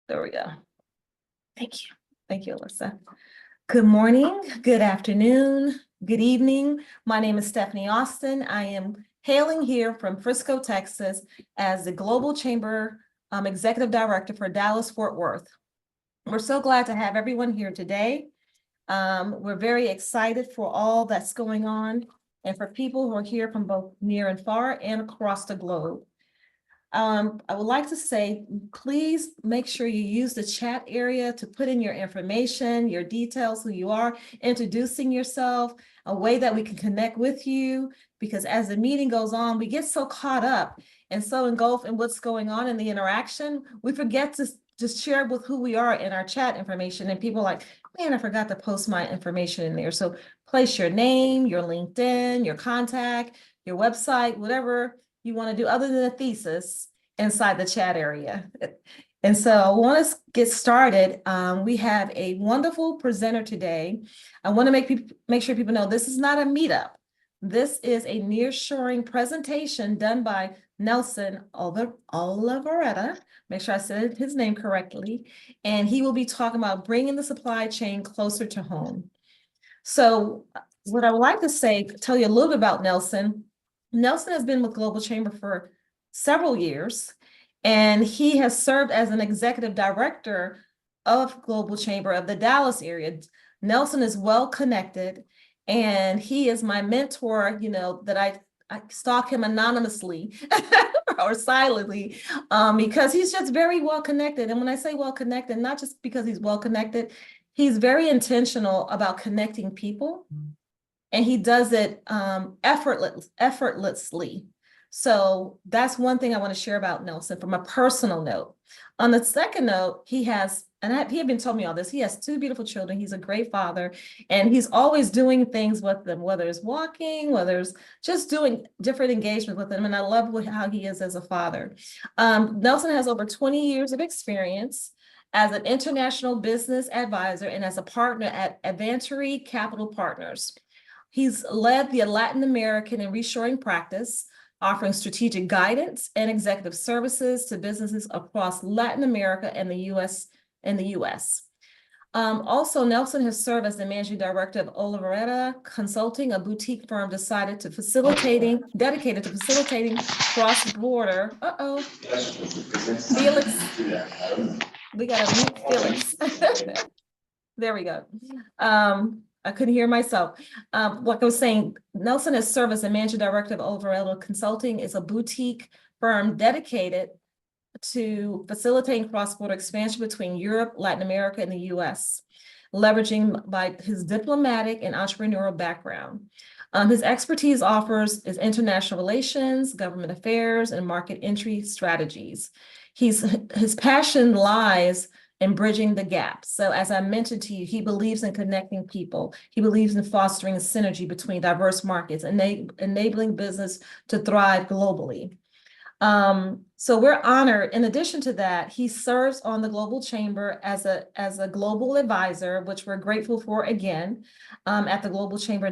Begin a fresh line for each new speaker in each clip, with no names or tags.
There we go. Thank you. Thank you, Alyssa. Good morning, good afternoon, good evening. My name is Stephanie Austin. I am hailing here from Frisco, Texas as the Global Chamber Executive Director for Dallas-Fort Worth. We're so glad to have everyone here today. We're very excited for all that's going on and for people who are here from both near and far and across the globe. I would like to say, please make sure you use the chat area to put in your information, your details, who you are, introducing yourself, a way that we can connect with you, because as the meeting goes on, we get so caught up and so engulfed in what's going on in the interaction, we forget to just share with who we are in our chat information. And people are like, man, I forgot to post my information in there. So place your name, your LinkedIn, your contact, your website, whatever you want to do other than a thesis inside the chat area. And so I want to get started. We have a wonderful presenter today. I want to make sure people know this is not a meetup. This is a nearshoring presentation done by Nelson Oliveretta. Make sure I said his name correctly. And he will be talking about bringing the supply chain closer to home. So what I would like to say, tell you a little bit about Nelson. Nelson has been with Global Chamber for several years, and he has served as an executive director of Global Chamber of the Dallas area. Nelson is well connected, and he is my mentor, you know, that I stalk him anonymously or silently because he's just very well connected. And when I say well connected, not just because he's well connected, he's very intentional about connecting people. And he does it effortlessly. So that's one thing I want to share about Nelson from a personal note. On the second note, he has, and he had been telling me all this, he has 2 beautiful children. He's a great father, and he's always doing things with them, whether it's walking, whether it's just doing different engagements with them. And I love how he is as a father. Nelson has over 20 years of experience as an international business advisor and as a partner at Avantory Capital Partners. He's led the Latin American and reshoring practice, offering strategic guidance and executive services to businesses across Latin America and the US. Also, Nelson has served as the managing director of Oliveretta Consulting, a boutique firm dedicated to facilitating cross-border. Felix, we gotta mute Felix. There we go. I couldn't hear myself. Like I was saying, Nelson has served as the managing director of Oliveretta Consulting. Is a boutique firm dedicated to facilitating cross-border expansion between Europe, Latin America, and the US, leveraging by his diplomatic and entrepreneurial background. His expertise is international relations, government affairs, and market entry strategies. His passion lies and bridging the gap. So as I mentioned to you, he believes in connecting people. He believes in fostering a synergy between diverse markets, enabling business to thrive globally. So we're honored. In addition to that, he serves on the Global Chamber as a global advisor, which we're grateful for again, at the Global Chamber.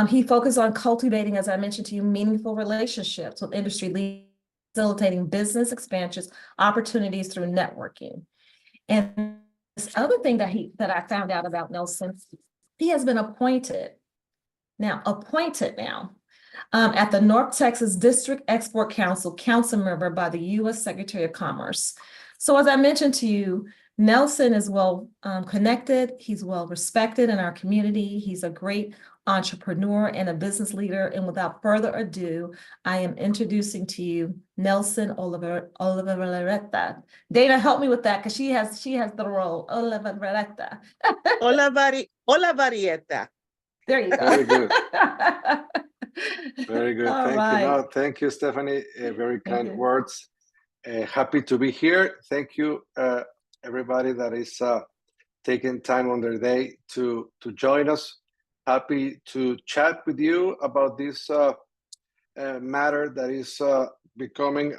He focused on cultivating, as I mentioned to you, meaningful relationships with industry leaders, facilitating business expansions, opportunities through networking. And this other thing that I found out about Nelson, he has been appointed now at the North Texas District Export Council member by the U.S. Secretary of Commerce. So as I mentioned to you, Nelson is well connected. He's well respected in our community. He's a great entrepreneur and a business leader. And without further ado, I am introducing to you Nelson Oliveretta. Dana, help me with that because she has the role. Oliveretta.
Oliveretta.
There you go.
Very good. Very good.
All
Thank
right.
you. No, thank you, Stephanie. Very kind words. Happy to be here. Thank you, everybody that is taking time on their day to join us. Happy to chat with you about this matter that is becoming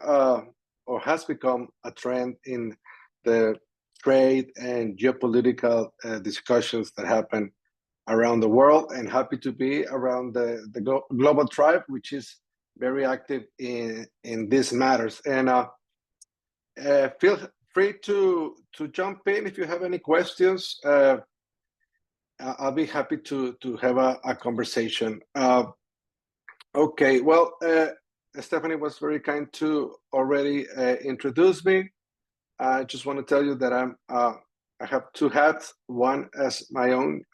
or has become a trend in the trade and geopolitical discussions that happen around the world, and happy to be around the global tribe, which is very active in these matters. And free to jump in if you have any questions. I'll be happy to have a conversation. Okay, well, Stephanie was very kind to already introduce me. I just want to tell you that I have two hats. One as my own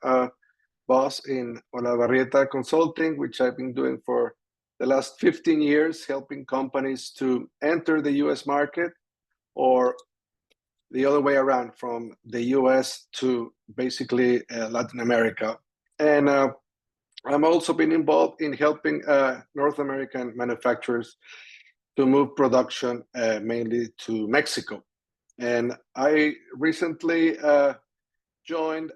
boss in Olavarrieta Consulting, which I've been doing for the last 15 years, helping companies to enter the US market, or the other way around, from the US to basically Latin America. And I'm also been involved in helping North American manufacturers to move production mainly to Mexico. And I recently joined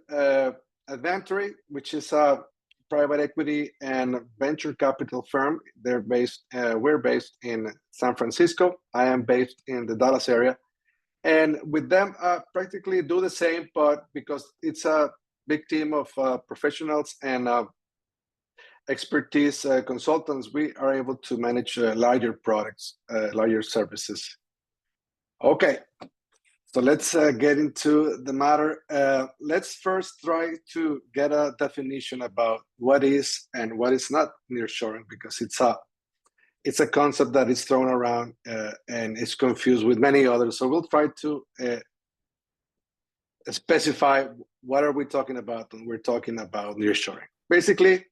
Adventory, which is a private equity and venture capital firm. We're based in San Francisco. I am based in the Dallas area. And with them, practically do the same, but because it's a big team of professionals and expertise consultants, we are able to manage larger products, larger services. Okay, so let's get into the matter. Let's first try to get a definition about what is and what is not nearshoring, because it's a concept that is thrown around and is confused with many others. So we'll try to specify what are we talking about when we're talking about nearshoring. Basically,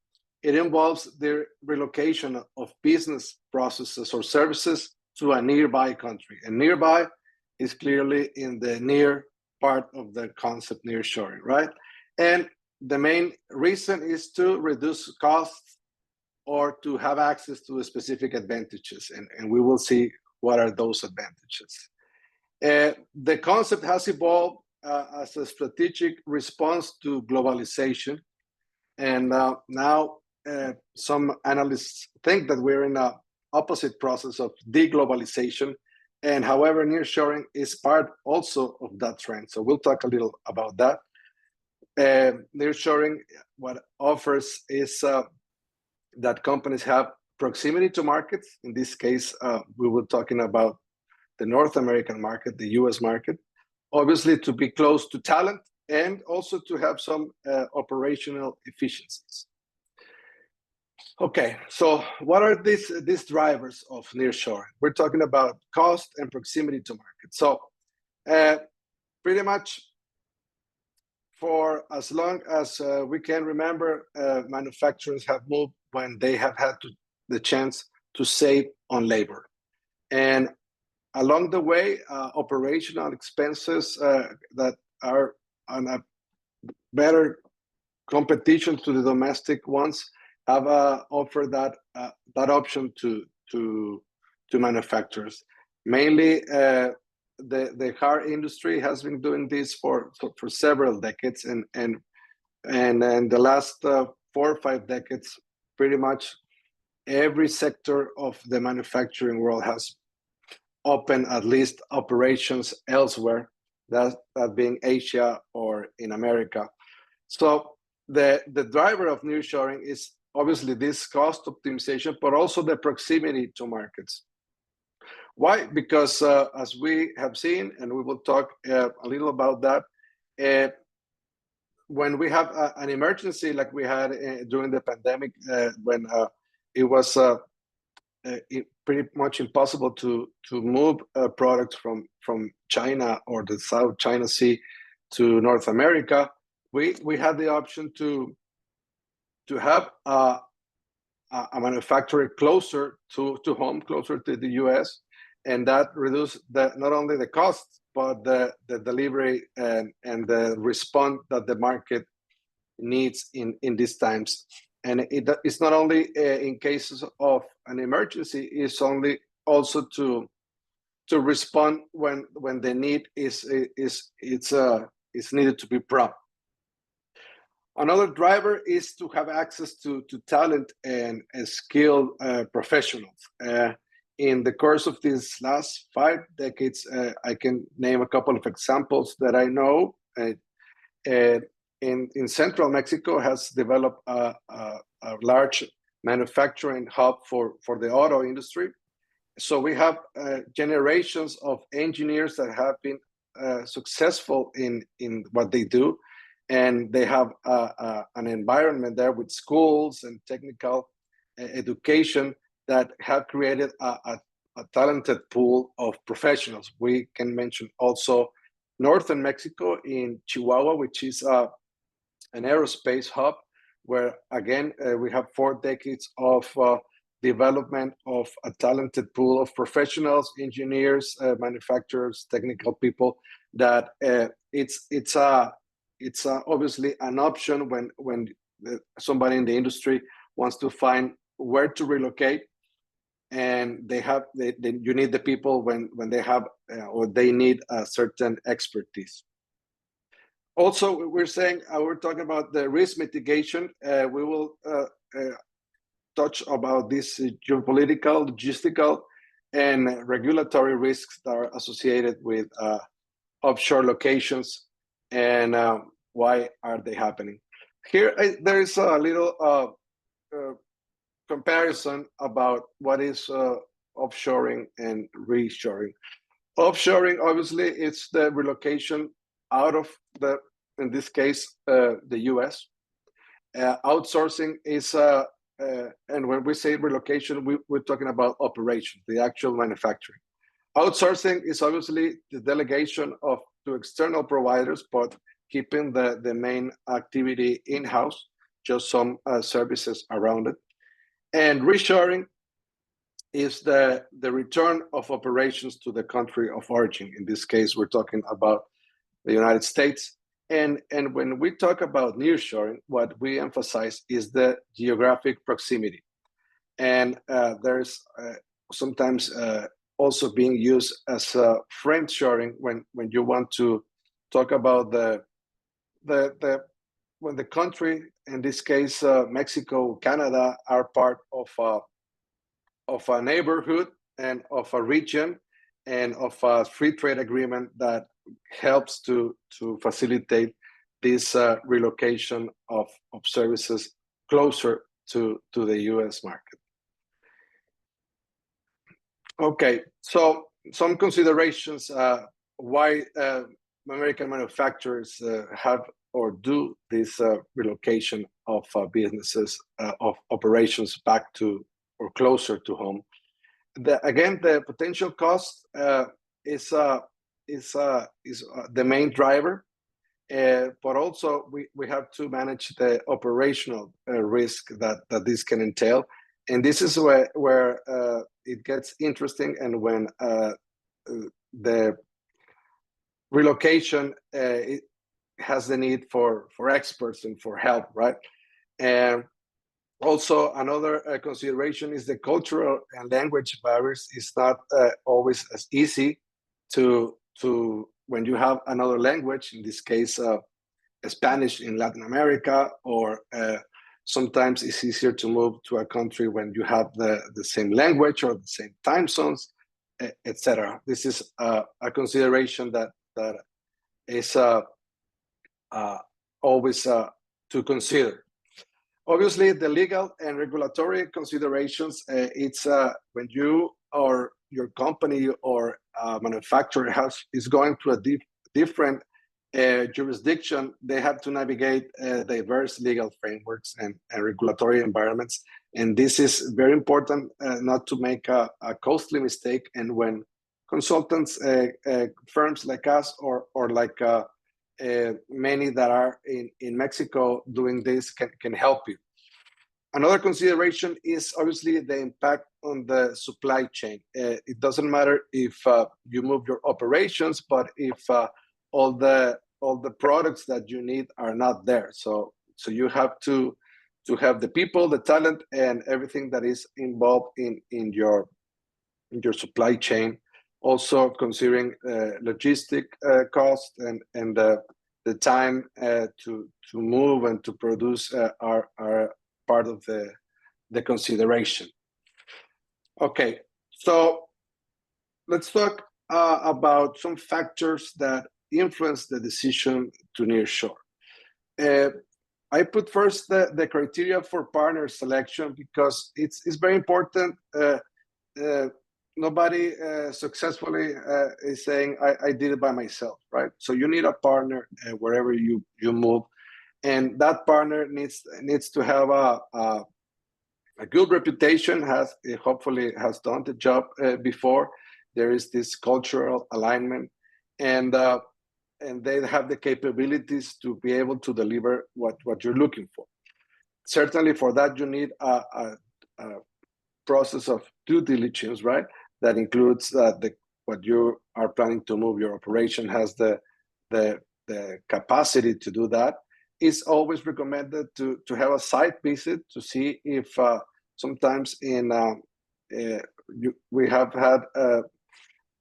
it involves the relocation of business processes or services to a nearby country. And nearby is clearly in the near part of the concept nearshoring, right? And the main reason is to reduce costs or to have access to specific advantages. And we will see what are those advantages. The concept has evolved as a strategic response to globalization. And now some analysts think that we're in an opposite process of deglobalization. And however, nearshoring is part also of that trend. So we'll talk a little about that. Nearshoring, what offers is that companies have proximity to markets. In this case, we were talking about the North American market, the US market, obviously to be close to talent and also to have some operational efficiencies. Okay, so what are these drivers of nearshoring? We're talking about cost and proximity to market. So pretty much for as long as we can remember, manufacturers have moved when they have had the chance to save on labor. And along the way, operational expenses that are on a better competition to the domestic ones have offered that option to manufacturers. Mainly, the car industry has been doing this for several decades, and in the last 4 or 5 decades, pretty much every sector of the manufacturing world has opened at least operations elsewhere, that being Asia or in America. So the driver of nearshoring is obviously this cost optimization, but also the proximity to markets. Why? Because as we have seen, and we will talk a little about that, when we have an emergency like we had during the pandemic, when it was pretty much impossible to move products from China or the South China Sea to North America, we had the option to have a manufacturer closer to home, closer to the US, and that reduced not only the cost, but the delivery and the response that the market needs in these times. And it's not only in cases of an emergency, it's only also to respond when the need is needed to be prompt. Another driver is to have access to talent and skilled professionals. In the course of these last 5 decades, I can name a couple of examples that I know. In central Mexico has developed a large manufacturing hub for the auto industry. So we have generations of engineers that have been successful in what they do, and they have an environment there with schools and technical education that have created a talented pool of professionals. We can mention also northern Mexico in Chihuahua, which is an aerospace hub, where again we have 4 decades of development of a talented pool of professionals, engineers, manufacturers, technical people. That it's obviously an option when somebody in the industry wants to find where to relocate, and you need the people when they have or they need a certain expertise. Also, we're talking about the risk mitigation. We will touch about this geopolitical, logistical, and regulatory risks that are associated with offshore locations, and why are they happening. Here, there is a little comparison about what is offshoring and reshoring. Offshoring, obviously, it's the relocation out of in this case, the US. Outsourcing is, and when we say relocation, we're talking about operation, the actual manufacturing. Outsourcing is obviously the delegation to external providers, but keeping the main activity in-house, just some services around it. And reshoring is the return of operations to the country of origin. In this case, we're talking about the United States. And when we talk about nearshoring, what we emphasize is the geographic proximity. And there's sometimes also being used as friendshoring when you want to talk about when the country, in this case, Mexico, Canada, are part of a neighborhood and of a region and of a free trade agreement that helps to facilitate this relocation of services closer to the US market. Okay, so some considerations why American manufacturers have or do this relocation of businesses, of operations back to or closer to home. Again, the potential cost is the main driver, but also we have to manage the operational risk that this can entail. And this is where it gets interesting, and when the relocation it has the need for experts and for help, right? And also another consideration is the cultural and language barriers. It's not always as easy to when you have another language, in this case Spanish in Latin America, or sometimes it's easier to move to a country when you have the same language or the same time zones, etc. This is a consideration that is always to consider. Obviously, the legal and regulatory considerations, it's when you or your company or manufacturer is going to a different jurisdiction, they have to navigate diverse legal frameworks and regulatory environments. And this is very important not to make a costly mistake. And when consultants, firms like us or like many that are in Mexico doing this can help you. Another consideration is obviously the impact on the supply chain. It doesn't matter if you move your operations, but if all the products that you need are not there. So you have to have the people, the talent, and everything that is involved in your supply chain. Also considering logistic cost and the time to move and to produce are part of the consideration. Okay, so let's talk about some factors that influence the decision to nearshore. I put first the criteria for partner selection because it's very important. nobody successfully is saying, I did it by myself, right? So you need a partner wherever you move. And that partner needs to have a good reputation, hopefully has done the job before. There is this cultural alignment, and they have the capabilities to be able to deliver what you're looking for. Certainly for that, you need a process of due diligence, right? That includes what you are planning to move. Your operation has the capacity to do that. It's always recommended to have a site visit to see if sometimes we have had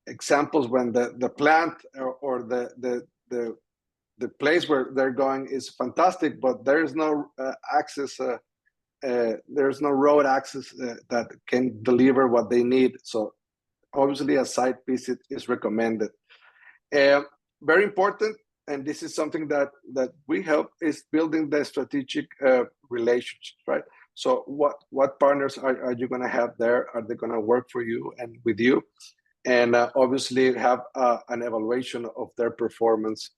examples when the plant or the place where they're going is fantastic, but there is no access. There's no road access that can deliver what they need. So obviously a site visit is recommended. Very important, and this is something that we help, is building the strategic relationships, right? So what partners are you going to have there? Are they going to work for you and with you? And obviously have an evaluation of their performance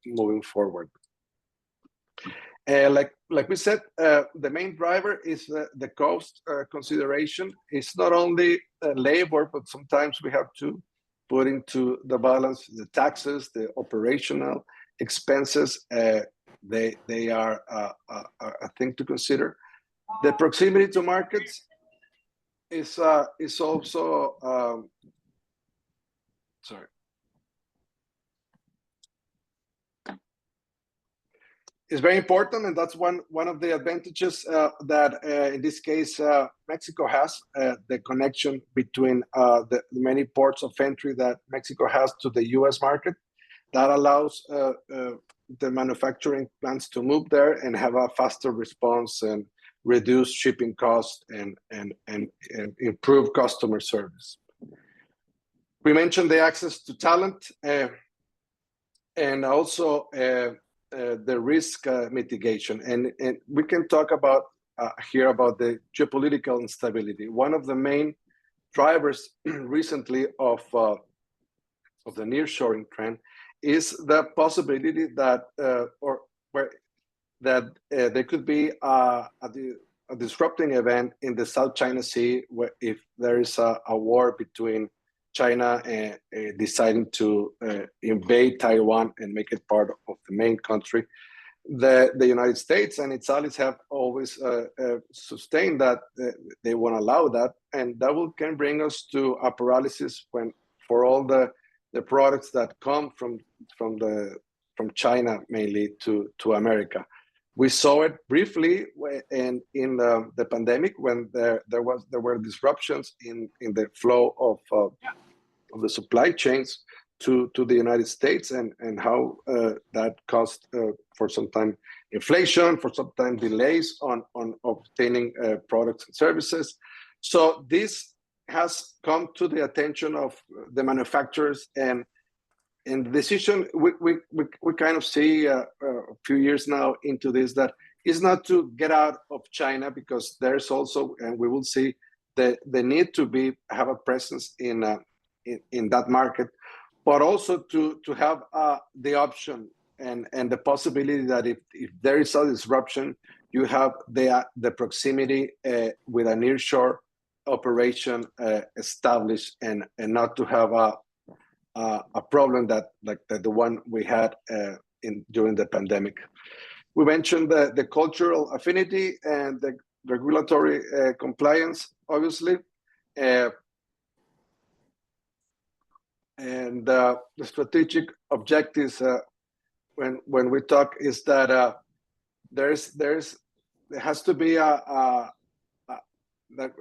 moving forward. Like we said, the main driver is the cost consideration. It's not only labor, but sometimes we have to put into the balance the taxes, the operational expenses. They are a thing to consider. The proximity to markets is also sorry. Is very important, and that's one of the advantages that in this case Mexico has, the connection between the many ports of entry that Mexico has to the U.S. market. That allows the manufacturing plants to move there and have a faster response and reduce shipping costs and improve customer service. We mentioned the access to talent and also the risk mitigation, and we can talk about here about the geopolitical instability. One of the main drivers recently of the nearshoring trend is the possibility that there could be a disrupting event in the South China Sea, where if there is a war between China deciding to invade Taiwan and make it part of the main country. The United States and its allies have always sustained that they won't allow that, and that can bring us to a paralysis for all the products that come from China mainly to America. We saw it briefly in the pandemic when there were disruptions in the flow of the supply chains to the United States, and how that caused for some time inflation, for some time delays on obtaining products and services. So this has come to the attention of the manufacturers, and the decision we kind of see a few years now into this, that is not to get out of China, because there's also, and we will see the need to have a presence in that market, but also to have the option and the possibility that if there is a disruption, you have the proximity with a nearshore operation established, and not to have a problem that like the one we had during the pandemic. We mentioned the cultural affinity and the regulatory compliance, obviously. And the strategic objectives when we talk is that there has to be that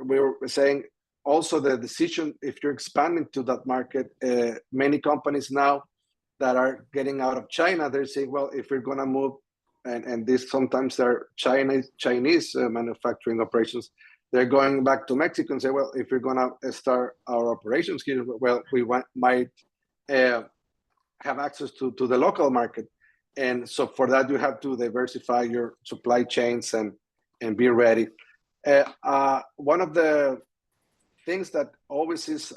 we were saying also the decision, if you're expanding to that market, many companies now that are getting out of China, they're saying, well, if we're going to move, and this sometimes they're Chinese manufacturing operations, they're going back to Mexico and say, well, if we're going to start our operations here, well, we might have access to the local market. And so for that, you have to diversify your supply chains and be ready. One of the things that always is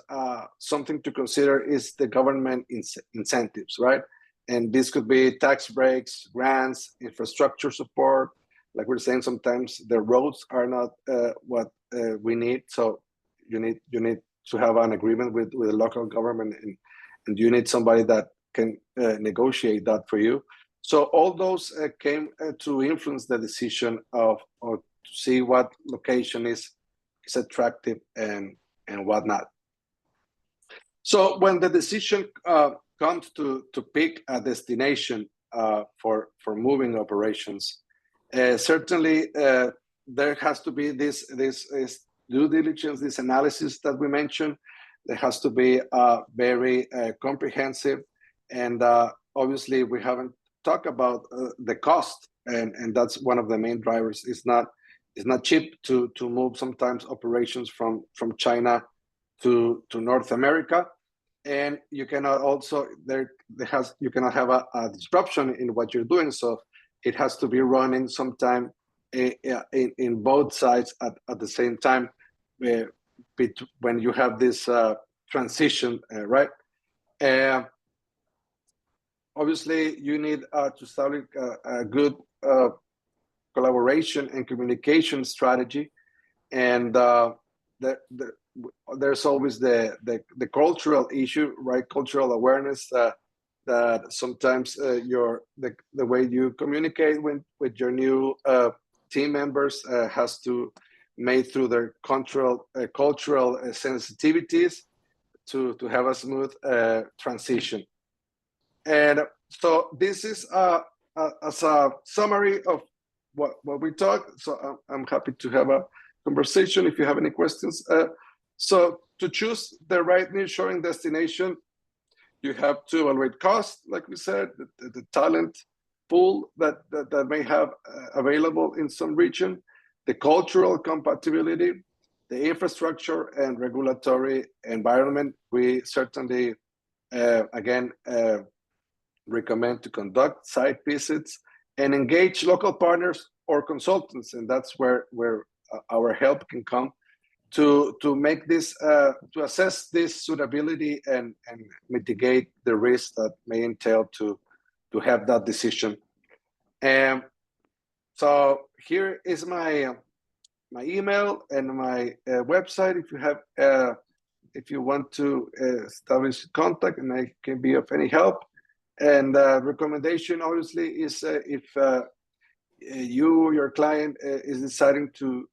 something to consider is the government incentives, right? And this could be tax breaks, grants, infrastructure support. Like we're saying, sometimes the roads are not what we need. So you need to have an agreement with the local government, and you need somebody that can negotiate that for you. So all those came to influence the decision of to see what location is attractive and whatnot. So when the decision comes to pick a destination for moving operations, certainly there has to be this due diligence, this analysis that we mentioned. There has to be very comprehensive, and obviously we haven't talked about the cost, and that's one of the main drivers. It's not cheap to move sometimes operations from China to North America, and you cannot also you cannot have a disruption in what you're doing. So it has to be running sometime in both sides at the same time when you have this transition, right? Obviously, you need to establish a good collaboration and communication strategy, and there's always the cultural issue, right? Cultural awareness that sometimes the way you communicate with your new team members has to made through their cultural sensitivities to have a smooth transition. And so this is as a summary of what we talked. So I'm happy to have a conversation if you have any questions. So to choose the right nearshoring destination, you have to evaluate cost, like we said, the talent pool that may have available in some region, the cultural compatibility, the infrastructure and regulatory environment. We certainly, again, recommend to conduct site visits and engage local partners or consultants, and that's where our help can come to make this, to assess this suitability and mitigate the risk that may entail to have that decision. And so here is my email and my website if you want to establish contact, and I can be of any help. And recommendation obviously is if your client is deciding to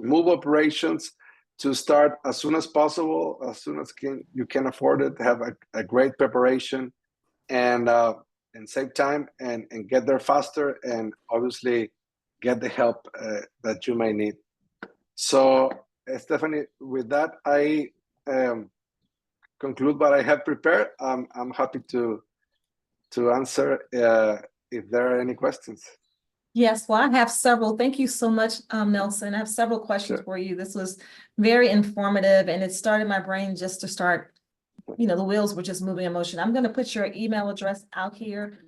move operations, to start as soon as possible, as soon as you can afford it, have a great preparation and save time and get there faster, and obviously get the help that you may need. So Stephanie, with that, I conclude what I have prepared. I'm happy to answer if there are any questions.
Yes, well, I have several. Thank you so much, Nelson. I have several questions for you. This was very informative, and it started my brain just to start, the wheels were just moving in motion. I'm going to put your email address out here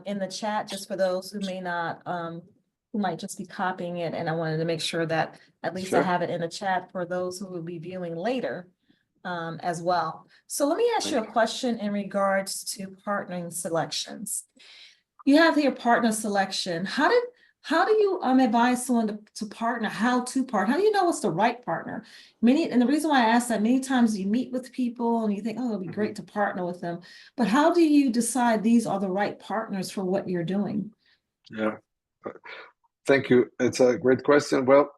in the chat, just for those who may not, who might just be copying it. And I wanted to make sure that at least I have it in the chat for those who will be viewing later as well. So let me ask you a question in regards to partnering selections. You have your partner selection. How do you advise someone to partner? How to partner? How do you know what's the right partner? And the reason why I ask that, many times you meet with people and you think, oh, it'll be great to partner with them. But how do you decide these are the right partners for what you're doing?
Yeah, thank you. It's a great question. Well,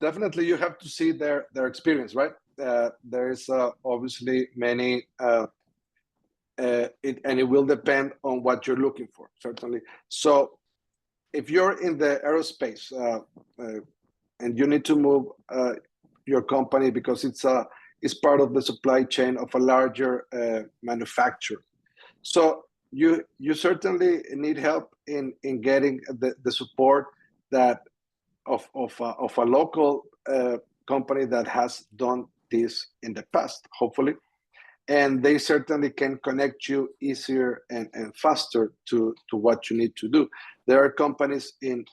definitely you have to see their experience, right? There's obviously many. And it will depend on what you're looking for, certainly. So if you're in the aerospace and you need to move your company because it's part of the supply chain of a larger manufacturer, so you certainly need help in getting the support that of a local company that has done this in the past, hopefully. And they certainly can connect you easier and faster to what you need to do. There are companies in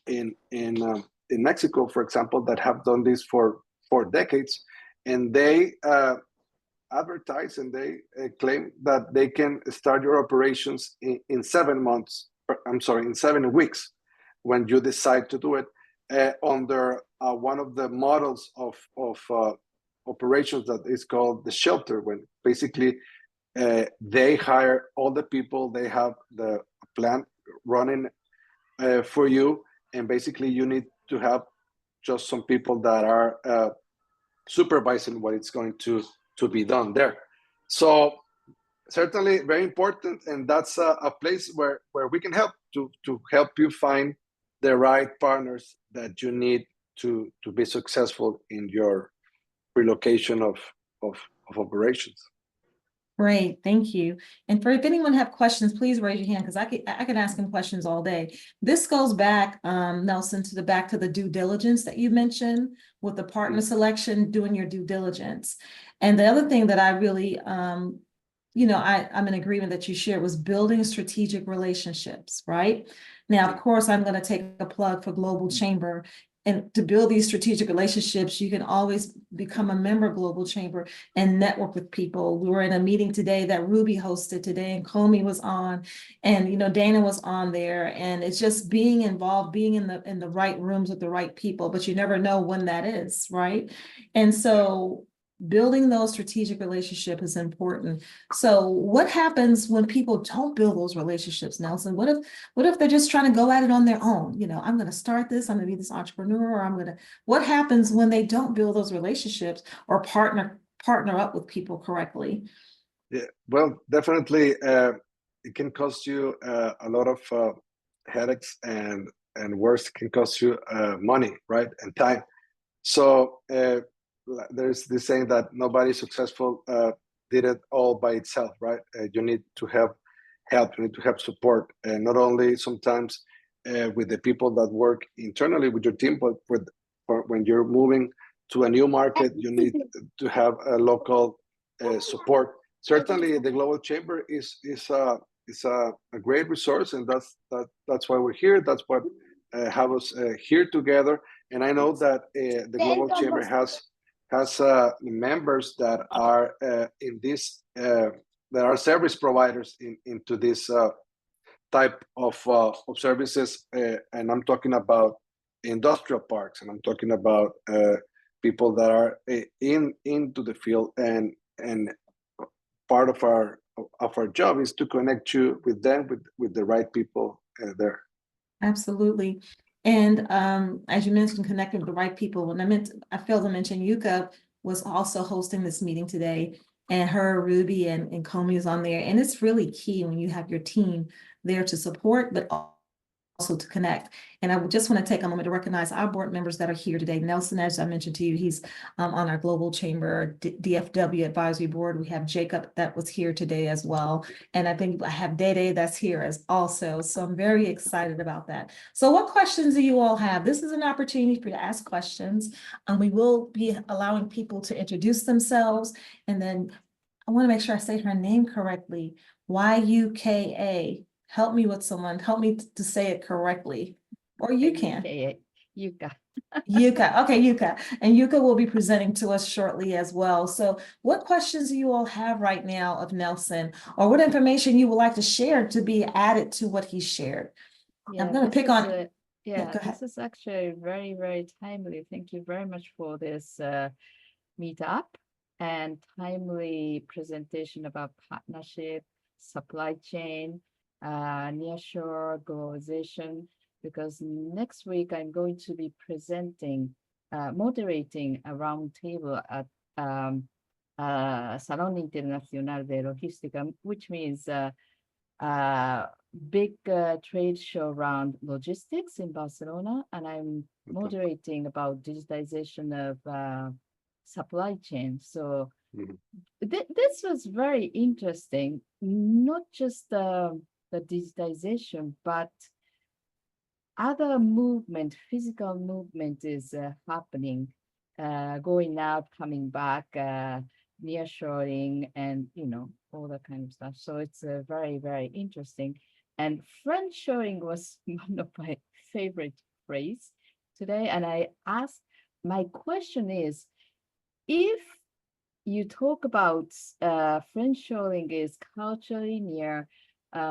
Mexico, for example, that have done this for decades, and they advertise and they claim that they can start your operations in 7 months. I'm sorry, in 7 weeks, when you decide to do it under one of the models of operations that is called the shelter, when basically they hire all the people, they have the plant running for you, and basically you need to have just some people that are supervising what it's going to be done there. So certainly very important, and that's a place where we can help to help you find the right partners that you need to be successful in your relocation of operations.
Great, thank you. And for if anyone have questions, please raise your hand because I can ask him questions all day. This goes back, Nelson, to the due diligence that you mentioned with the partner selection, doing your due diligence. And the other thing that I really, I'm in agreement that you shared was building strategic relationships, right? Now, of course, I'm going to take a plug for Global Chamber. And to build these strategic relationships, you can always become a member of Global Chamber and network with people. We were in a meeting today that Ruby hosted today, and Comey was on, and Dana was on there. And it's just being involved, being in the right rooms with the right people, but you never know when that is, right? And so building those strategic relationships is important. So what happens when people don't build those relationships, Nelson? What if they're just trying to go at it on their own? I'm going to start this, I'm going to be this entrepreneur, or what happens when they don't build those relationships or partner up with people correctly?
Yeah, well, definitely it can cost you a lot of headaches, and worse, it can cost you money, right, and time. So there's this saying that nobody successful did it all by itself, right? You need to have help, you need to have support, and not only sometimes with the people that work internally with your team, but when you're moving to a new market, you need to have a local support. Certainly, the Global Chamber is a great resource, and that's why we're here. That's what have us here together. And I know that the Global Chamber has members that are in this that are service providers into this type of services, and I'm talking about industrial parks, and I'm talking about people that are into the field, and part of our job is to connect you with them with the right people there.
Absolutely. And as you mentioned, connecting with the right people, I failed to mention Yuka was also hosting this meeting today, and her, Ruby, and Comey is on there. And it's really key when you have your team there to support, but also to connect. And I just want to take a moment to recognize our board members that are here today. Nelson, as I mentioned to you, he's on our Global Chamber DFW Advisory Board. We have Jacob that was here today as well. And I think I have Dede that's here as also. So I'm very excited about that. So what questions do you all have? This is an opportunity for you to ask questions. We will be allowing people to introduce themselves. And then I want to make sure I say her name correctly. Yuka. Help me with someone. Help me to say it correctly. Or you can.
Yuka.
Yuka. Okay, Yuka. And Yuka will be presenting to us shortly as well. So what questions do you all have right now of Nelson? Or what information you would like to share to be added to what he shared?
Yeah,
I'm going to pick on...
This is actually very, very timely. Thank you very much for this meetup and timely presentation about partnership, supply chain, nearshore globalization, because next week I'm going to be moderating a roundtable at Salón Internacional de Logística, which means big trade show around logistics in Barcelona, and I'm moderating about digitization of supply chain. So this was very interesting, not just the digitization, but other movement, physical movement is happening, going out, coming back, nearshoring, and all that kind of stuff. So it's very, very interesting. And friendshoring was one of my favorite phrase today. And my question is, if you talk about friendshoring is culturally near,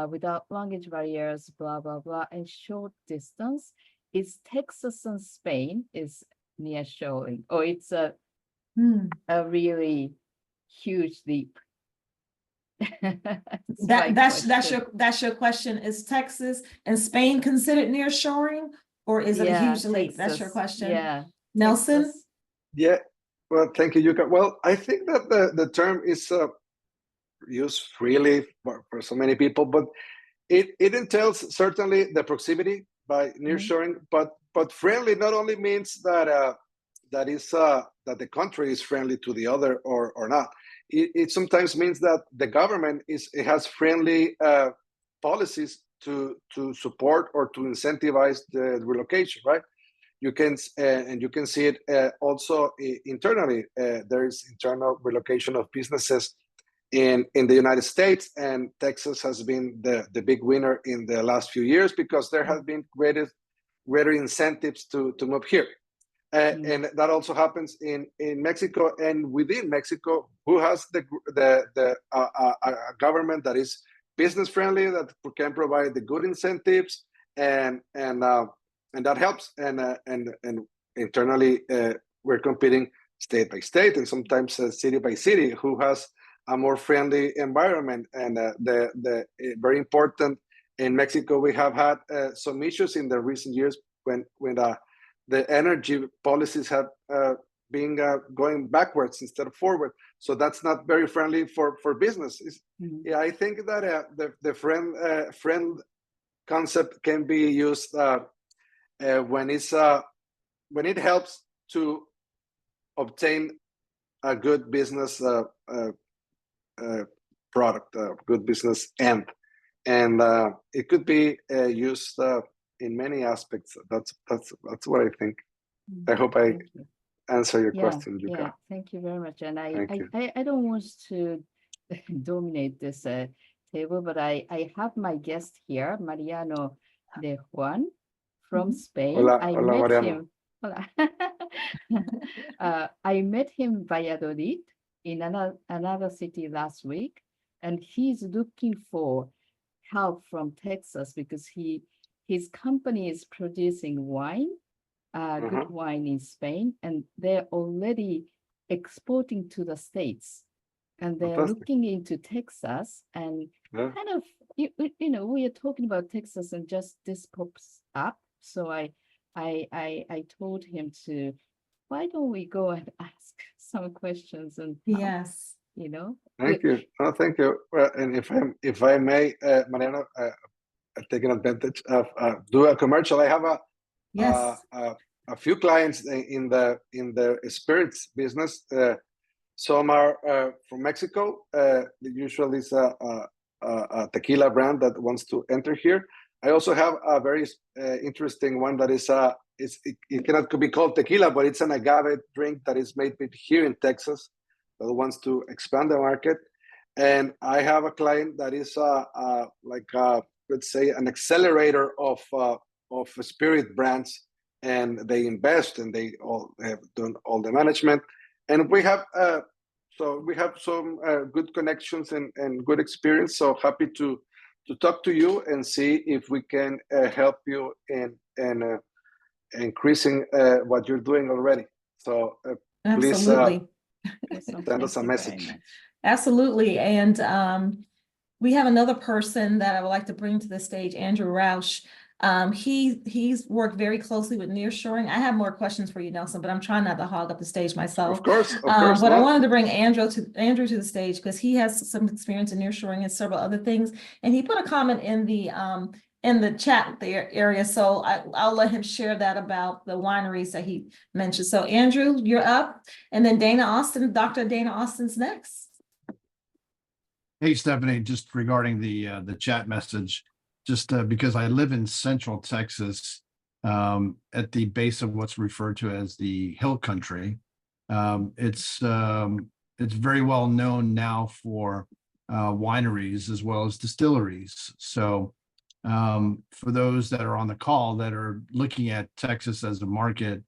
without language barriers, blah, blah, blah, and short distance, is Texas and Spain is near shoring, or it's a really huge leap?
That's your question. Is Texas and Spain considered nearshoring, or is it a huge leap? That's your question.
Yeah.
Nelson?
Texas.
Yeah. Well, thank you, Yuka. Well, I think that the term is used freely for so many people, but it entails certainly the proximity by nearshoring, but friendly not only means that that the country is friendly to the other or not. It sometimes means that the government has friendly policies to support or to incentivize the relocation, right? You can and you can see it also internally. There is internal relocation of businesses in the United States, and Texas has been the big winner in the last few years because there have been greater incentives to move here. And that also happens in Mexico, and within Mexico, who has the government that is business friendly, that can provide the good incentives, and that helps. And internally, we're competing state by state, and sometimes city by city, who has a more friendly environment. And the very important in Mexico, we have had some issues in the recent years when the energy policies have been going backwards instead of forward. So that's not very friendly for business. Yeah, I think that the friend concept can be used when it helps to obtain a good business product, good business end, and it could be used in many aspects. That's what I think. I hope I answer your question, Yuka.
Yeah, thank you very much. And I don't want to dominate this table, but I have my guest here, Mariano de Juan from Spain.
Hola,
I
hola,
met
Mariano.
him. Hola. I met him Valladolid in another city last week, and he's looking for help from Texas because his company is producing wine, good wine in Spain, and they're already exporting to the States. And they're looking into Texas, and kind of, we are talking about Texas, and just this pops up. So I told him to, why don't we go and ask some questions and
yes,
Thank you. Oh, thank you. Well, and if I may, Mariano, taking advantage of do a commercial. I have a few clients in the spirits business. Some are from Mexico. Usually it's a tequila brand that wants to enter here. I also have a very interesting one that is it cannot be called tequila, but it's an agave drink that is made here in Texas that wants to expand the market. And I have a client that is let's say an accelerator of spirit brands, and they invest and they all have done all the management. And we have some good connections and good experience. So happy to talk to you and see if we can help you in increasing what you're doing already. So please send us a message.
Absolutely. And we have another person that I would like to bring to the stage, Andrew Roush. He's worked very closely with nearshoring. I have more questions for you, Nelson, but I'm trying not to hog up the stage myself.
Of course.
But I wanted to bring Andrew to the stage because he has some experience in nearshoring and several other things. And he put a comment in the chat area, so I'll let him share that about the wineries that he mentioned. So Andrew, you're up, and then Dr. Dana Austin's next.
Hey, Stephanie, just regarding the chat message, just because I live in Central Texas, at the base of what's referred to as the Hill Country. It's very well known now for wineries as well as distilleries. So for those that are on the call that are looking at Texas as a market,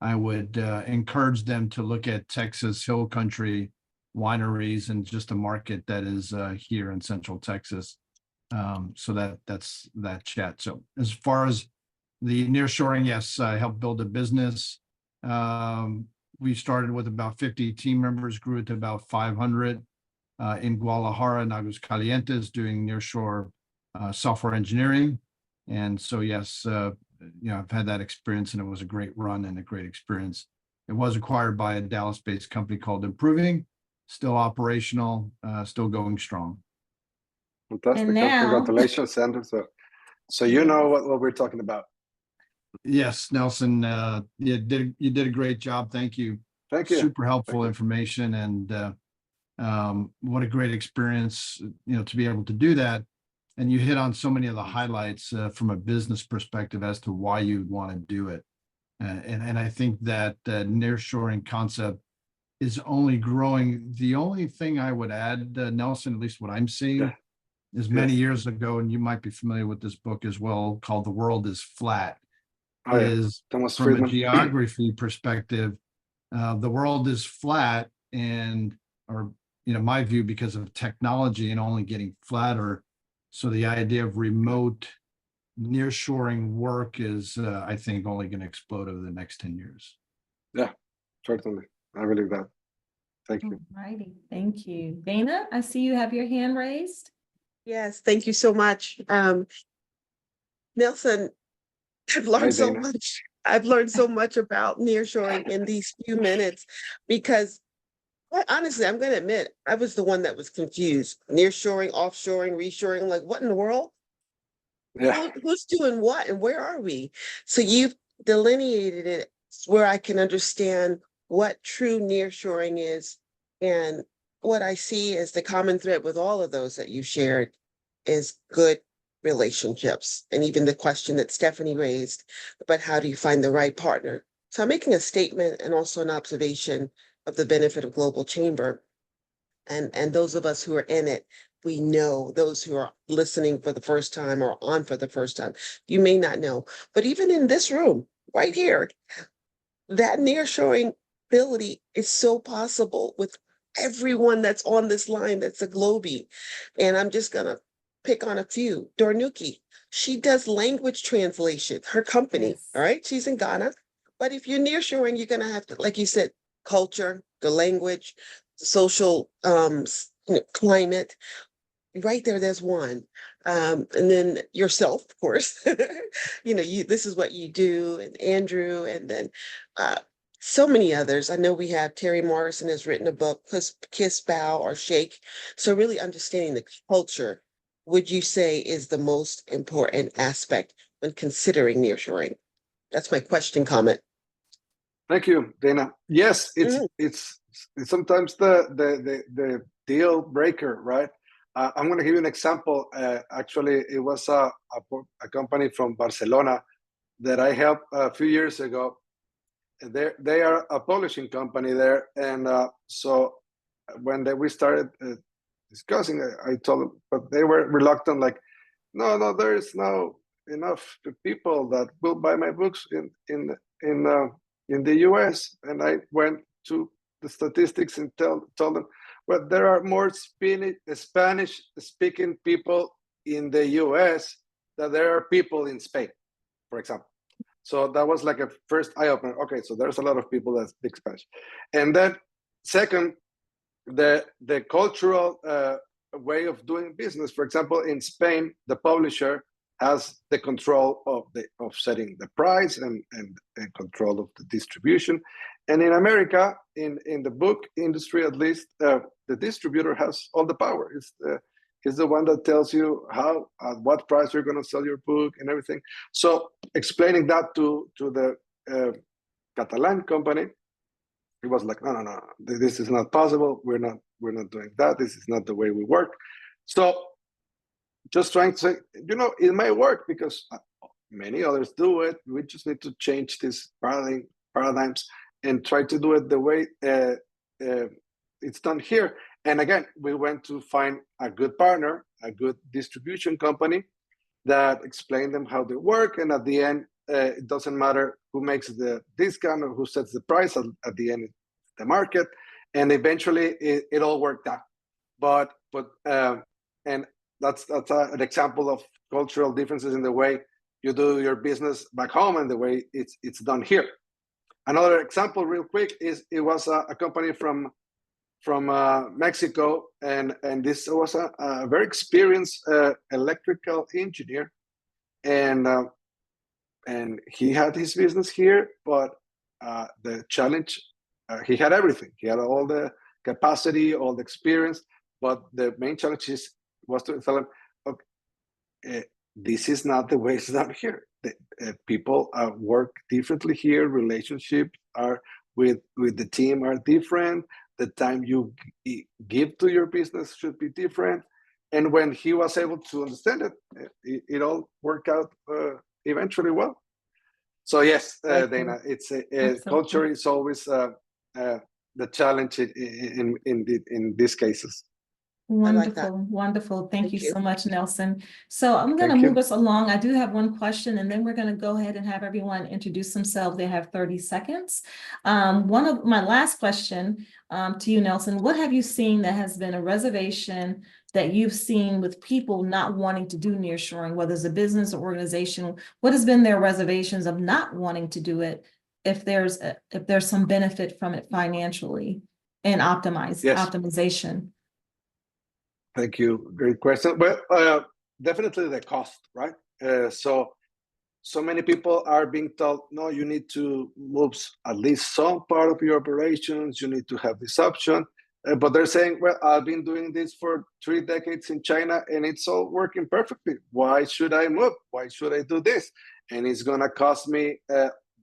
I would encourage them to look at Texas Hill Country wineries and just a market that is here in Central Texas. So that's that chat. So as far as the nearshoring, yes, I helped build a business. We started with about 50 team members, grew it to about 500 in Guadalajara and Aguascalientes doing nearshore software engineering. And so, yes, I've had that experience and it was a great run and a great experience. It was acquired by a Dallas-based company called Improving, still operational, still going strong.
Fantastic.
And now,
congratulations, Sandra. So you know what we're talking about.
Yes, Nelson, you did a great job. Thank you.
Thank you.
Super helpful information, and what a great experience, to be able to do that. And you hit on so many of the highlights from a business perspective as to why you'd want to do it. And I think that nearshoring concept is only growing. The only thing I would add, Nelson, at least what I'm seeing, is many years ago, and you might be familiar with this book as well, called The World is Flat. Is
Thomas
from
Friedman.
a geography perspective, the world is flat, or my view, because of technology and only getting flatter. So the idea of remote nearshoring work is, I think, only going to explode over the next 10 years.
Yeah, certainly. I believe that. Thank you.
Alrighty, thank you. Dana, I see you have your hand raised.
Yes, thank you so much. Nelson, I've learned so much. I've learned so much about nearshoring in these few minutes because, quite honestly, I'm going to admit, I was the one that was confused. Nearshoring, offshoring, reshoring, like what in the world?
Yeah.
Who's doing what and where are we? So you've delineated it where I can understand what true nearshoring is. And what I see as the common thread with all of those that you shared is good relationships. And even the question that Stephanie raised about how do you find the right partner? So I'm making a statement and also an observation of the benefit of Global Chamber. And those of us who are in it, we know. Those who are listening for the first time or on for the first time, you may not know. But even in this room, right here, that nearshoring ability is so possible with everyone that's on this line that's a Globie. And I'm just going to pick on a few. Dornuki, she does language translation, her company,
Yes.
all right? She's in Ghana. But if you're nearshoring, you're going to have to, like you said, culture, the language, the social climate. Right there, there's one. And then yourself, of course. This is what you do, and Andrew, and then so many others. I know we have Terry Morrison has written a book, Kiss, Bow, or Shake. So really understanding the culture, would you say, is the most important aspect when considering nearshoring? That's my question, comment.
Thank you, Dana. Yes, it's sometimes the deal breaker, right? I'm going to give you an example. Actually, it was a company from Barcelona that I helped a few years ago. They are a publishing company there, and so when we started discussing, I told them, but they were reluctant. Like, no, there is no enough people that will buy my books in the U.S. And I went to the statistics and told them, well, there are more Spanish-speaking people in the U.S. than there are people in Spain, for example. So that was like a first eye-opener. Okay, so there's a lot of people that speak Spanish. And then second, the cultural way of doing business. For example, in Spain, the publisher has the control of setting the price and control of the distribution. And in America, in the book industry, at least, the distributor has all the power. He's the one that tells you at what price you're going to sell your book and everything. So explaining that to the Catalan company, it was like, no, this is not possible. We're not doing that. This is not the way we work. So just trying to say, it may work because many others do it. We just need to change these paradigms and try to do it the way it's done here. And again, we went to find a good partner, a good distribution company that explained them how they work. And at the end, It doesn't matter who makes the discount or who sets the price at the end, the market. And eventually it all worked out. And that's an example of cultural differences in the way you do your business back home and the way it's done here. Another example, real quick, is it was a company from Mexico, and this was a very experienced electrical engineer, and he had his business here, but the challenge, he had everything. He had all the capacity, all the experience, but the main challenge was to tell him, okay, this is not the way it's done here. People work differently here. Relationships are with the team are different. The time you give to your business should be different. And when he was able to understand it all worked out eventually well. So yes, Dana, it's culture is always the challenge in these cases.
Wonderful, wonderful. Thank you so much, Nelson. So I'm going to
Thank you.
move us along. I do have one question, and then we're going to go ahead and have everyone introduce themselves. They have 30 seconds. One of my last question to you, Nelson, what have you seen that has been a reservation that you've seen with people not wanting to do nearshoring, whether it's a business or organization? What has been their reservations of not wanting to do it if there's some benefit from it financially and optimization?
Thank you. Great question. Well, definitely the cost, right? So many people are being told, no, you need to move at least some part of your operations. You need to have this option. But they're saying, well, I've been doing this for 3 decades in China and it's all working perfectly. Why should I move? Why should I do this? And it's going to cost me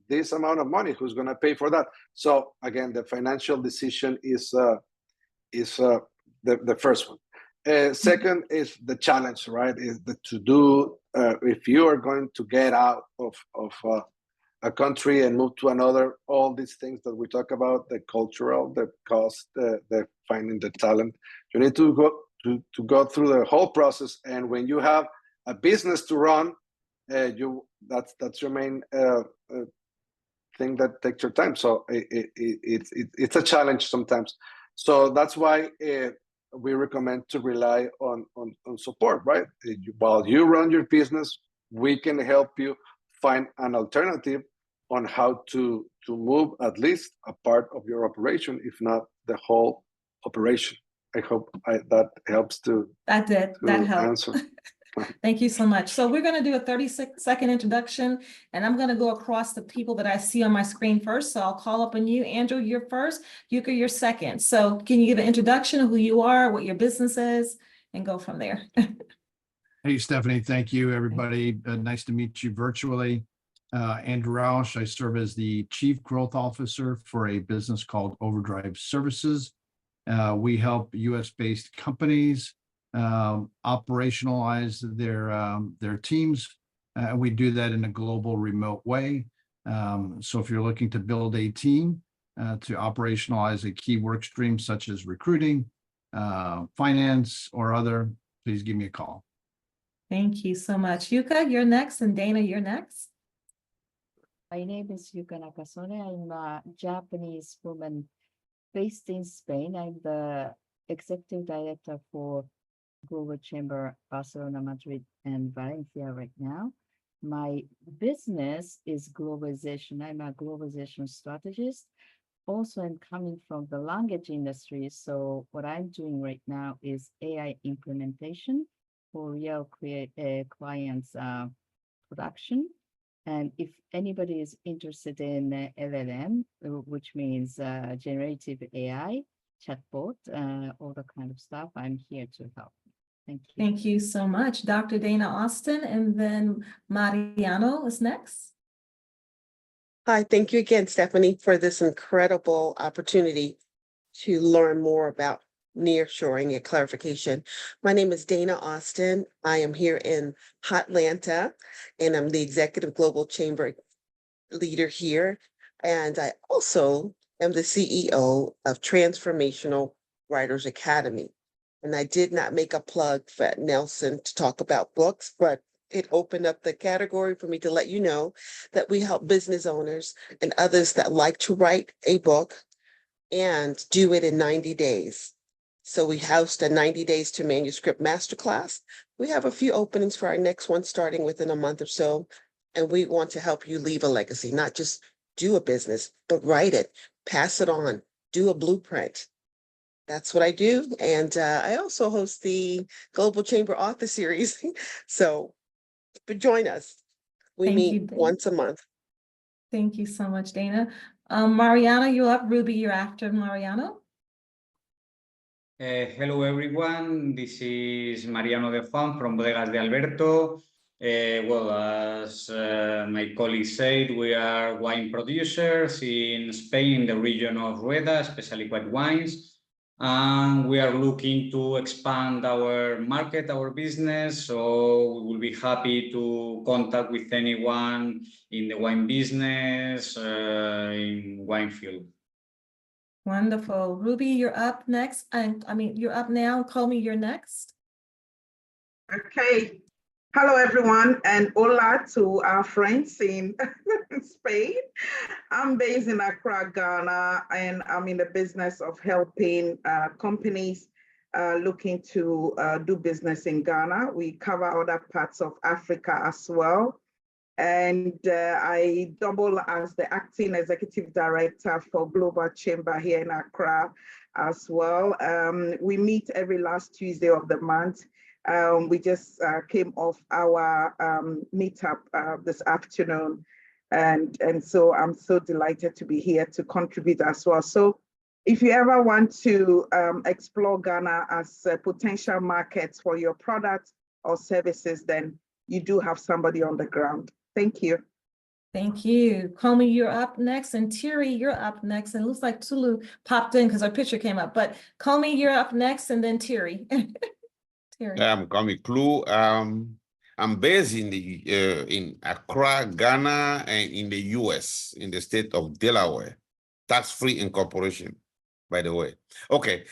this amount of money. Who's going to pay for that? So again, the financial decision is the first one. Second is the challenge, right? Is to do if you are going to get out of a country and move to another, all these things that we talk about, the cultural, the cost, the finding the talent, you need to go through the whole process. And when you have a business to run, that's your main thing that takes your time. So it's a challenge sometimes. So that's why we recommend to rely on support, right? While you run your business, we can help you find an alternative on how to move at least a part of your operation, if not the whole operation. I hope that helps to
that helped.
Answer.
Thank you so much. So we're going to do a 36-second introduction, and I'm going to go across the people that I see on my screen first. So I'll call up on you. Andrew, you're first. Yuka, you're second. So can you give an introduction of who you are, what your business is, and go from there?
Hey, Stephanie. Thank you, everybody. Nice to meet you virtually. Andrew Rausch. I serve as the Chief Growth Officer for a business called Overdrive Services. We help US-based companies operationalize their teams. We do that in a global remote way. So if you're looking to build a team to operationalize a key work stream such as recruiting, finance, or other, please give me a call.
Thank you so much. Yuka, you're next, and Dana, you're next.
My name is Yuka Nakasone. I'm a Japanese woman based in Spain. I'm the Executive Director for Global Chamber, Barcelona, Madrid, and Valencia right now. My business is globalization. I'm a globalization strategist. Also, I'm coming from the language industry. So what I'm doing right now is AI implementation for real clients production. And if anybody is interested in LLM, which means generative AI, chatbot, all the kind of stuff, I'm here to help. Thank you.
Thank you so much. Dr. Dana Austin, and then Mariano is next.
Hi, thank you again, Stephanie, for this incredible opportunity to learn more about nearshoring and clarification. My name is Dana Austin. I am here in Hotlanta, and I'm the Executive Global Chamber leader here. And I also am the CEO of Transformational Writers Academy. And I did not make a plug for Nelson to talk about books, but it opened up the category for me to let you know that we help business owners and others that like to write a book and do it in 90 days. So we host a 90 days to manuscript masterclass. We have a few openings for our next one starting within a month or so. And we want to help you leave a legacy, not just do a business, but write it, pass it on, do a blueprint. That's what I do. And I also host the Global Chamber Author Series. So but join us. We
Thank
meet
you, Dana.
once a month.
Thank you so much, Dana. Mariano, you're up. Ruby, you're after Mariano.
Hello everyone, this is Mariano de Juan from Bodegas de Alberto. Well, as my colleague said, we are wine producers in Spain, in the region of Rueda, especially white wines. And we are looking to expand our market, our business. So we will be happy to contact with anyone in the wine business, in wine field.
Wonderful. Ruby, you're up next. And I mean, you're up now. Call me, you're next.
Okay. Hello, everyone, and hola to our friends in Spain. I'm based in Accra, Ghana, and I'm in the business of helping companies looking to do business in Ghana. We cover other parts of Africa as well. And I double as the acting executive director for Global Chamber here in Accra as well. We meet every last Tuesday of the month. We just came off our meetup this afternoon. And so I'm so delighted to be here to contribute as well. So if you ever want to explore Ghana as a potential market for your products or services, then you do have somebody on the ground. Thank you.
Thank you. Comey, you're up next. And Thierry, you're up next. And it looks like Tulu popped in because our picture came up. But Comey, you're up next, and then Thierry. Thierry.
I'm Kwame Klu. I'm based in Accra, Ghana, and in the US, in the state of Delaware. Tax-free incorporation, by the way. Okay.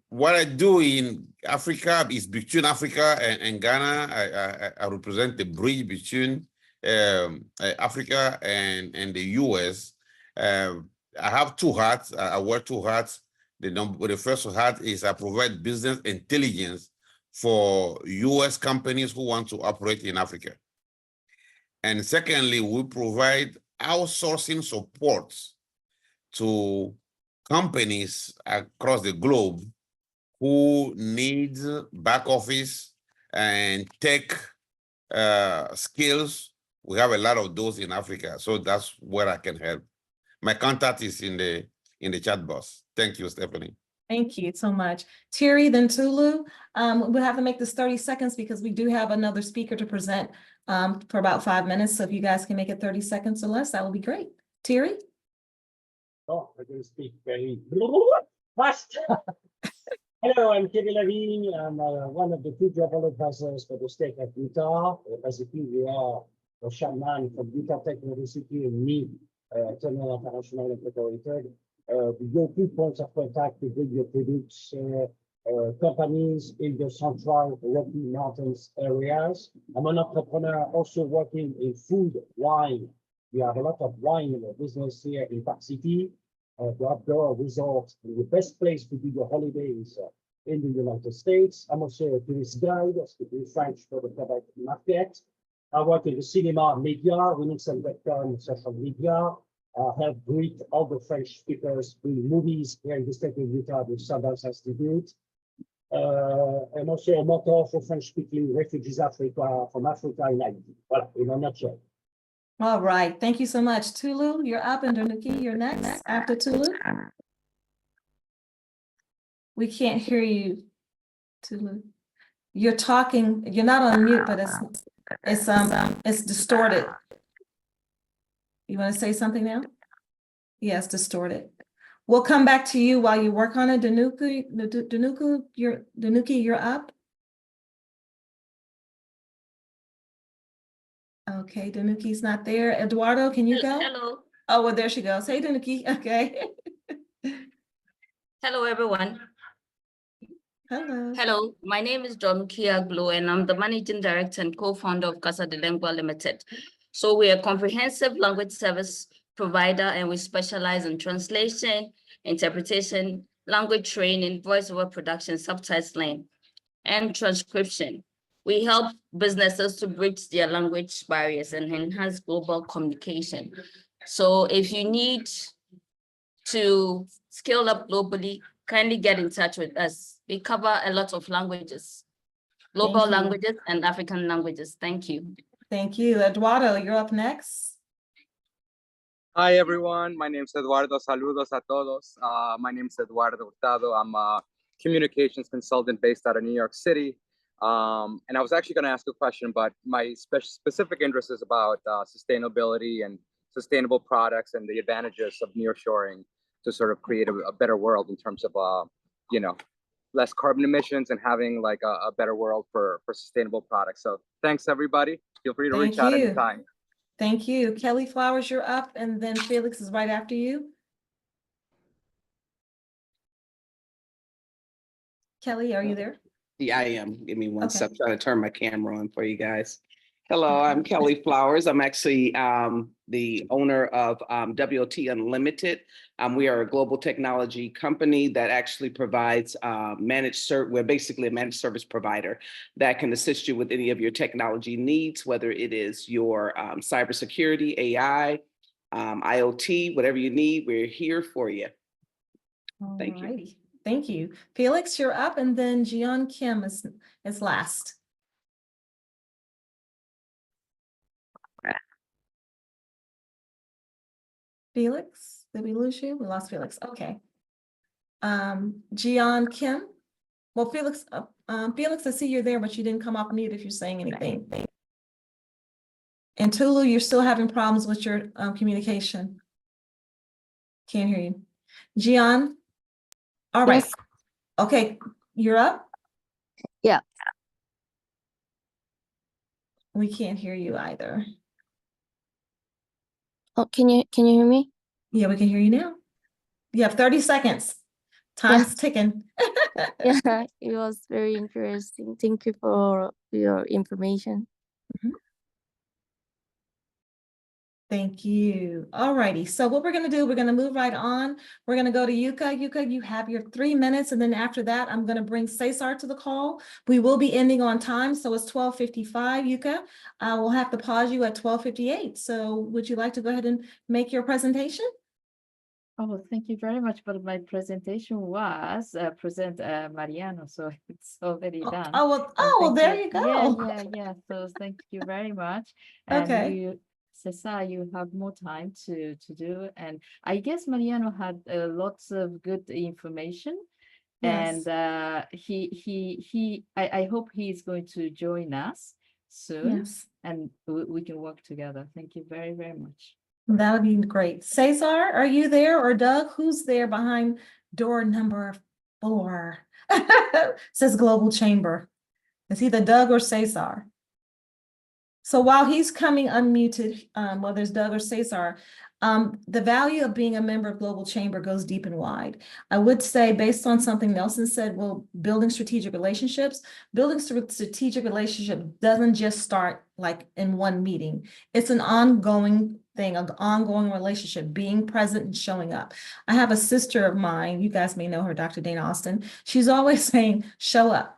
What I do in Africa is between Africa and Ghana. I represent the bridge between Africa and the US. I have two hats. I wear two hats. The first hat is I provide business intelligence for US companies who want to operate in Africa. And secondly, we provide outsourcing support to companies across the globe who need back office and tech skills. We have a lot of those in Africa, so that's where I can help. My contact is in the chat box. Thank you, Stephanie.
Thank you so much. Thierry, then Tulu. We'll have to make this 30 seconds because we do have another speaker to present for about 5 minutes. So if you guys can make it 30 seconds or less, that would be great. Thierry?
Oh, I'm going to speak very fast. Hello, I'm Kevin Lavigne. I'm one of the two global advisors for the state of Utah. Basically, we are a shaman from Utah Technology and me, Eternal International Incorporated. We go 2 points of contact to bring your products, companies in the central Rocky Mountains areas. I'm an entrepreneur also working in food, wine. We have a lot of wine in the business here in Park City. The outdoor resort, the best place to do your holidays in the United States. I'm also a tourist guide, speaking French for the Quebec market. I work in the cinema media, Winningson.com, social media. I help greet all the French speakers doing movies here in the state of Utah with Sundance Institute. I'm also a mentor for French-speaking refugees from Africa in Haiti. Voilà, in a nutshell.
All right. Thank you so much. Tulu, you're up, and Danuki, you're next after Tulu. We can't hear you, Tulu. You're talking, you're not on mute, but it's distorted. You want to say something now? Yes, distorted. We'll come back to you while you work on it. Danuki, you're up. Okay, Danuki's not there. Eduardo, can you go?
Hello.
Oh, well, there she goes. Hey, Danuki. Okay.
Hello, everyone.
Hello.
Hello, my name is John Glo, and I'm the Managing Director and Co-founder of Casa de Lengua Limited. So we're a comprehensive language service provider, and we specialize in translation, interpretation, language training, voiceover production, subtitling, and transcription. We help businesses to bridge their language barriers and enhance global communication. So if you need to scale up globally, kindly get in touch with us. We cover a lot of languages, global
Thank you.
languages and African languages. Thank you.
Thank you. Eduardo, you're up next.
Hi, everyone. My name is Eduardo. Saludos a todos. My name is Eduardo Hurtado. I'm a communications consultant based out of New York City. And I was actually going to ask a question, but my specific interest is about sustainability and sustainable products and the advantages of nearshoring to sort of create a better world in terms of, you know, less carbon emissions and having like a better world for sustainable products. So thanks, everybody. Feel free to reach out anytime.
Thank you. Kelly Flowers, you're up, and then Felix is right after you. Kelly, are you there?
Yeah, I am. Give me one
Okay.
sec. I'm trying to turn my camera on for you guys. Hello, I'm Kelly Flowers. I'm actually the owner of WOT Unlimited. We are a global technology company that actually provides we're basically a managed service provider that can assist you with any of your technology needs, whether it is your cybersecurity, AI, IoT, whatever you need, we're here for you. Thank you.
Alrighty. Thank you. Felix, you're up, and then Jeon Kim is last. Felix, did we lose you? We lost Felix. Okay. Jeon Kim. Well, Felix, Felix, I see you're there, but you didn't come off mute if you're saying anything. And Tulu, you're still having problems with your communication. Can't hear you. Jeon. All right.
Yes.
Okay, you're up.
Yeah.
We can't hear you either.
Oh, can you hear me?
Yeah, we can hear you now. You have 30 seconds. Time's ticking.
Yeah, it was very interesting. Thank you for your information.
Thank you. All righty. So what we're going to do, we're going to move right on. We're going to go to Yuka. Yuka, you have your 3 minutes. And then after that, I'm going to bring Cesar to the call. We will be ending on time. So it's 12:55, Yuka. We'll have to pause you at 12:58. So would you like to go ahead and make your presentation?
Oh, thank you very much. But my presentation was present Mariano, so it's already done.
Well, there you go.
Yeah. So thank you very much.
Okay.
And you, Cesar, you have more time to do. And I guess Mariano had lots of good information.
Yes.
And I hope he's going to join us soon.
Yes.
And we can work together. Thank you very, very much.
That would be great. Cesar, are you there? Or Doug, who's there behind door number 4? Says Global Chamber. It's either Doug or Cesar. So while he's coming unmuted, whether it's Doug or Cesar, the value of being a member of Global Chamber goes deep and wide. I would say, based on something Nelson said, well, building strategic relationships doesn't just start like in one meeting. It's an ongoing thing, an ongoing relationship, being present and showing up. I have a sister of mine, you guys may know her, Dr. Dana Austin. She's always saying, show up.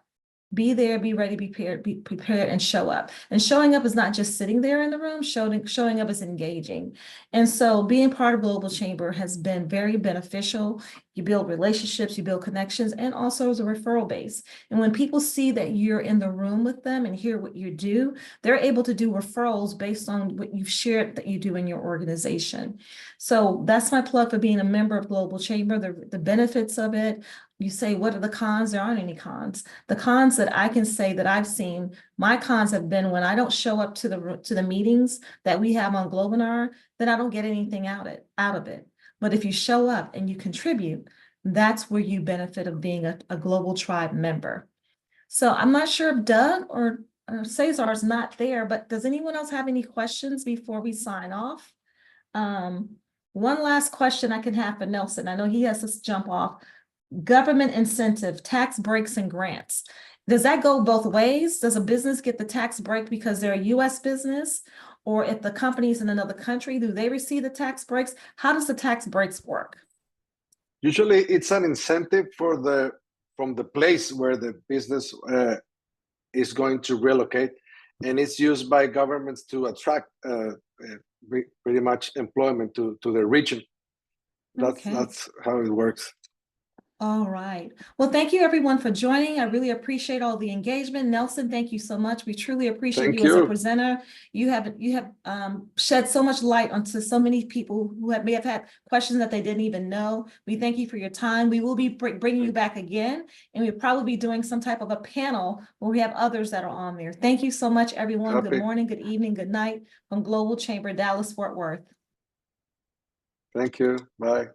Be there, be ready, be prepared, and show up. And showing up is not just sitting there in the room, showing up is engaging. And so being part of Global Chamber has been very beneficial. You build relationships, you build connections, and also as a referral base. And when people see that you're in the room with them and hear what you do, they're able to do referrals based on what you've shared that you do in your organization. So that's my plug for being a member of Global Chamber, the benefits of it. You say, what are the cons? There aren't any cons. The cons that I can say that I've seen, my cons have been when I don't show up to the meetings that we have on Globinar, then I don't get anything out of it. But if you show up and you contribute, that's where you benefit of being a Global Tribe member. So I'm not sure if Doug or Cesar is not there, but does anyone else have any questions before we sign off? One last question I can have for Nelson. I know he has to jump off. government incentive, tax breaks and grants. Does that go both ways? Does a business get the tax break because they're a US business? Or if the company's in another country, do they receive the tax breaks? How does the tax breaks work?
Usually it's an incentive from the place where the business is going to relocate, and it's used by governments to attract pretty much employment to the region. That's how it works.
All right. Well, thank you everyone for joining. I really appreciate all the engagement. Nelson, thank you so much. We truly appreciate you as a presenter. You have shed so much light onto so many people who may have had questions that they didn't even know. We thank you for your time. We will be bringing you back again, and we'll probably be doing some type of a panel where we have others that are on there. Thank you so much, everyone. Good morning, good evening, good night from Global Chamber, Dallas, Fort Worth.
Thank you. Bye.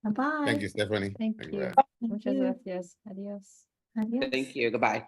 Bye-bye.
Thank you, Stephanie.
Thank you.
Thank
Muchas
you.
gracias. Adios.
Adios.
Thank you. Goodbye.